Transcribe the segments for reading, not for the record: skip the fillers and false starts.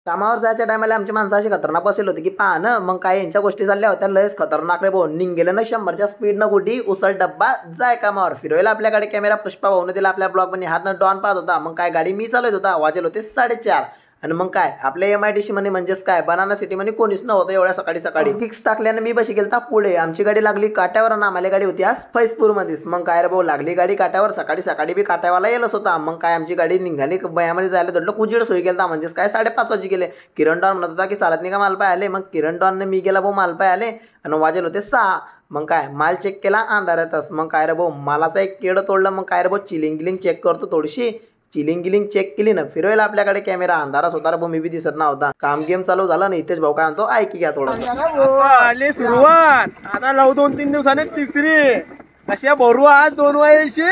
कामावर जायच्या टायमाला आमची माणसं अशी खतरनाक बसेल होती की पहा ना, मग काय यांच्या गोष्टी चालल्या होत्या लयच खतरनाक रे भाऊ. निघेलं ना 100च्या स्पीडनं गुडी उचल डब्बा जाय कामावर. फिरवायला आपल्याकडे कॅमेरा पुष्पा भाऊन दिला आपल्या ब्लॉग मध्ये, हातनं डॉन पाहत होता. मग काय गाडी मी चालवत होता, वाजेल होते 4:30. आणि मग काय आपल्या MIDC मध्ये म्हणजेच काय बनाना सिटी मध्ये कोणीच नव्हतं एवढ्या सकाळी सकाळी. फिक्स टाकल्याने मी बशी गेलता पुढे. आमची गाडी लागली काट्यावर आणि आम्हाला गाडी होती आज फैजपूर मध्येच. मग काय रे भाऊ लागली गाडी काट्यावर. सकाळी सकाळी बी काट्यावाला येलच होता. मग काय आमची गाडी निघाली बयामध्ये जायला दडलं कुजीड सोयी गेलता. म्हणजेच काय 5:30 वाजे गेले. किरण डॉन म्हणत होता की चालत नाही का माल पाय आले. मग किरण डॉनने मी गेला भाऊ माल पाय आले आणि वाजेल होते 6. मग काय माल चेक केला अंधारातच. मग काय रे भाऊ मालाचा एक केड तोडलं. मग काय रे भाऊ चिलिंग गिलिंग चेक करतो थोडीशी. चिलिंग गिलिंग चेक केली ना, फिरवायला आपल्याकडे कॅमेरा अंधाराच होता रे भाऊ, मी बी दिसत नव्हता. काम गेम चालू झाला ना, इथेच भाऊ काय म्हणतो ऐकी घ्या थोडंसं. आली सुरुवात आता लावू 2-3 दिवसाने तिसरी. कशा भरू आज 2 वर्षी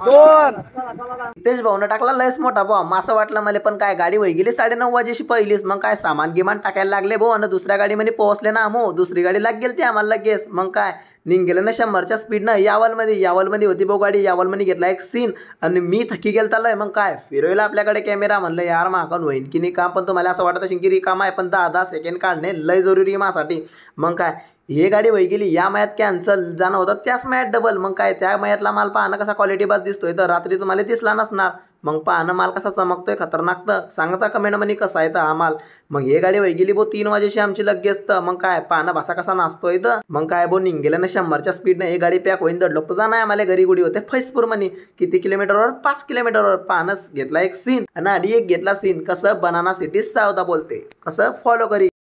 2. तेच भाऊनं टाकला लयच मोठा भाऊ. असं वाटलं मला, पण काय गाडी वही गेली 9:30 वाजेशी पहिलीच. मग काय सामान गिमान टाकायला लागले भाऊ आणि दुसऱ्या गाडीमध्ये पोहोचले ना आमो. दुसरी गाडी लाग गेली ती आम्हाला लगेच. मग काय निघेलं ना 100च्या स्पीडनं यावलमध्ये होती भाऊ गाडी. यावलमध्ये घेतला एक सीन आणि मी थकी गेलता लय. मग काय फिरवायला आपल्याकडे कॅमेरा. म्हणलं यार मागून होईन की नाही काम, पण तुम्हाला असं वाटत असेल की रिकाम आहे, पण 10-10 सेकंड काढणे लय जरुरी आहे माझ्यासाठी. मग काय हे गाडी वही गेली, या मयात कॅन्सल जाणं होतं त्याच मयात डबल. मग काय त्या मयातला माल पाहणं कसा क्वालिटी बाज दिसतोय, तर रात्री तुम्हाला दिसला नसणार. मग पाहणं माल कसा चमकतोय खतरनाक, तर सांगता कमेंटमध्ये कसा आहे तर हा माल. मग हे गाडी वही गेली भाऊ 3 वाजेशी आमची लगेच. तर मग काय पाहणं भासा कसा नाचतोय तर. मग काय भाऊ निघेलं ना 100च्या स्पीडनं हे गाडी पॅक होईन दडलोक तर जाणार आम्हाला घरी. गुडी होते फैजपूर मध्ये. किती किलोमीटरवर 5 किलोमीटरवर. पाहणंच घेतला एक सीन आणि आधी एक घेतला सीन. कसं बनाना सिटी सावधा बोलते कसं फॉलो करी.